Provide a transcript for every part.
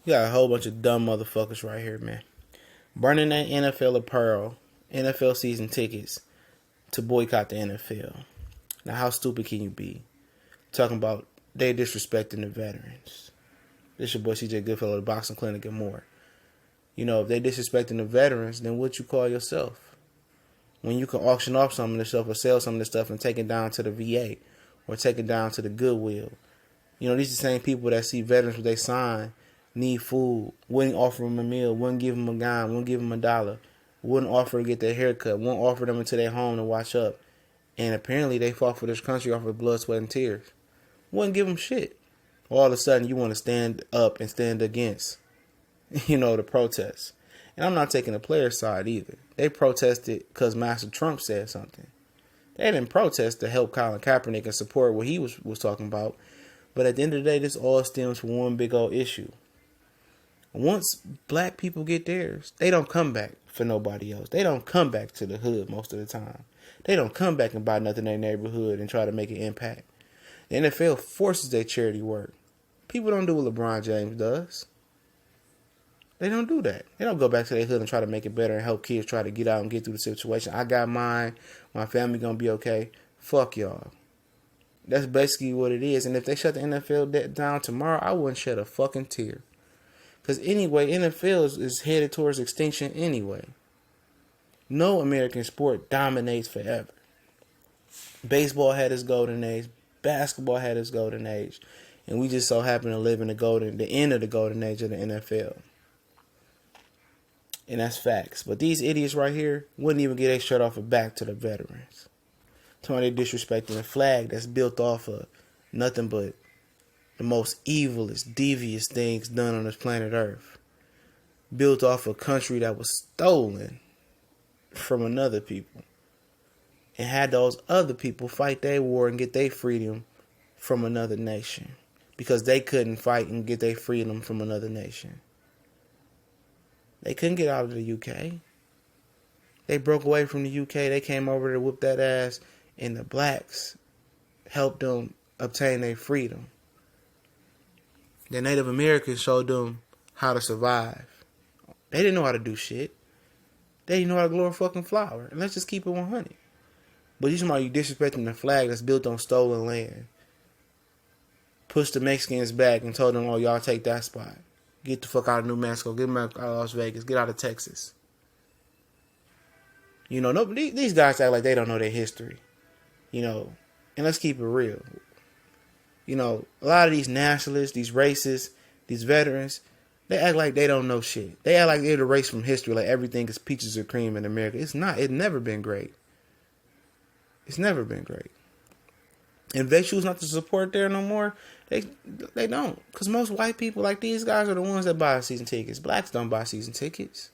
You got a whole bunch of dumb motherfuckers right here, man. Burning that NFL apparel, NFL season tickets to boycott the NFL. Now, how stupid can you be? Talking about they disrespecting the veterans. This your boy CJ Goodfellow, the Boxing Clinic, and more. You know, if they disrespecting the veterans, then what you call yourself? When you can auction off some of this stuff or sell some of this stuff and take it down to the VA or take it down to the Goodwill. You know, these are the same people that see veterans when they sign, need food, wouldn't offer them a meal, wouldn't give them a dime, wouldn't give them $1, wouldn't offer to get their hair cut, wouldn't offer them into their home to watch up. And apparently they fought for this country off of blood, sweat, and tears. Wouldn't give them shit. All of a sudden you want to stand up and stand against, the protests. And I'm not taking the player's side either. They protested because Master Trump said something. They didn't protest to help Colin Kaepernick and support what he was talking about. But at the end of the day, this all stems from one big old issue. Once black people get theirs, they don't come back for nobody else. They don't come back to the hood most of the time. They don't come back and buy nothing in their neighborhood and try to make an impact. The NFL forces their charity work. People don't do what LeBron James does. They don't do that. They don't go back to their hood and try to make it better and help kids try to get out and get through the situation. I got mine. My family gonna be okay. Fuck y'all. That's basically what it is. And if they shut the NFL down tomorrow, I wouldn't shed a fucking tear. Because anyway, NFL is headed towards extinction anyway. No American sport dominates forever. Baseball had its golden age. Basketball had its golden age. And we just so happen to live in the end of the golden age of the NFL. And that's facts. But these idiots right here wouldn't even get their shirt off and back to the veterans. They disrespecting a flag that's built off of nothing but the most evilest, devious things done on this planet Earth. Built off a country that was stolen from another people. And had those other people fight their war and get their freedom from another nation. Because they couldn't fight and get their freedom from another nation. They couldn't get out of the UK. They broke away from the UK. They came over to whoop that ass. And the blacks helped them obtain their freedom. The Native Americans showed them how to survive. They didn't know how to do shit. They didn't know how to grow a fucking flower. And let's just keep it 100. But you disrespecting the flag that's built on stolen land. Pushed the Mexicans back and told them, oh, y'all take that spot. Get the fuck out of New Mexico. Get them out of Las Vegas. Get out of Texas. These guys act like they don't know their history. And let's keep it real. A lot of these nationalists, these racists, these veterans, they act like they don't know shit. They act like they're erased from history, like everything is peaches or cream in America. It's not. It's never been great. It's never been great. And if they choose not to support there no more, they don't. Because most white people, like these guys, are the ones that buy season tickets. Blacks don't buy season tickets.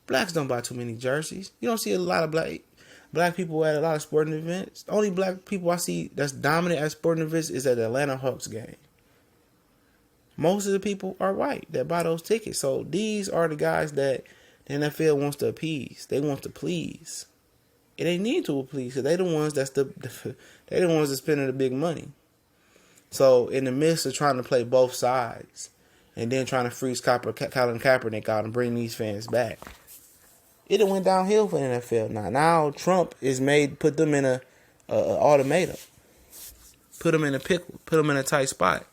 Blacks don't buy too many jerseys. You don't see a lot of black people at a lot of sporting events. The only black people I see that's dominant at sporting events is at the Atlanta Hawks game. Most of the people are white that buy those tickets. So these are the guys that the NFL wants to appease. They want to please. And they need to please because they the ones they the ones that's spending the big money. So in the midst of trying to play both sides and then trying to freeze Colin Kaepernick out and bring these fans back, it went downhill for the NFL. Now Trump put them in a ultimatum, put them in a pickle, put them in a tight spot.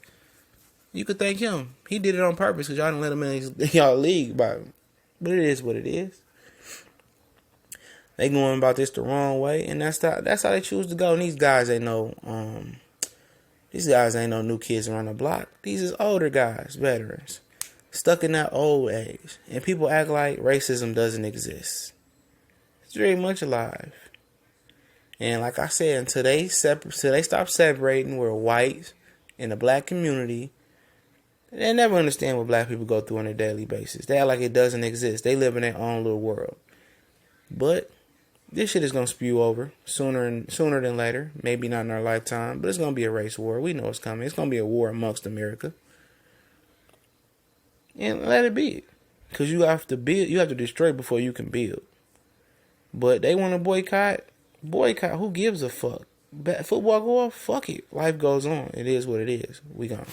You could thank him. He did it on purpose because y'all didn't let him in y'all league. But it is what it is. They going about this the wrong way, and that's how they choose to go. And these guys ain't no new kids around the block. These is older guys, veterans, stuck in that old age. And people act like racism doesn't exist. It's very much alive. And like I said, until they stop separating, we're white in the black community. They never understand what black people go through on a daily basis. They act like it doesn't exist. They live in their own little world. But this shit is gonna spew over sooner than later. Maybe not in our lifetime, but it's gonna be a race war. We know it's coming. It's gonna be a war amongst America, and let it be, because you have to build. You have to destroy before you can build. But they want to boycott. Boycott. Who gives a fuck? Football go off. Fuck it. Life goes on. It is what it is. We gone.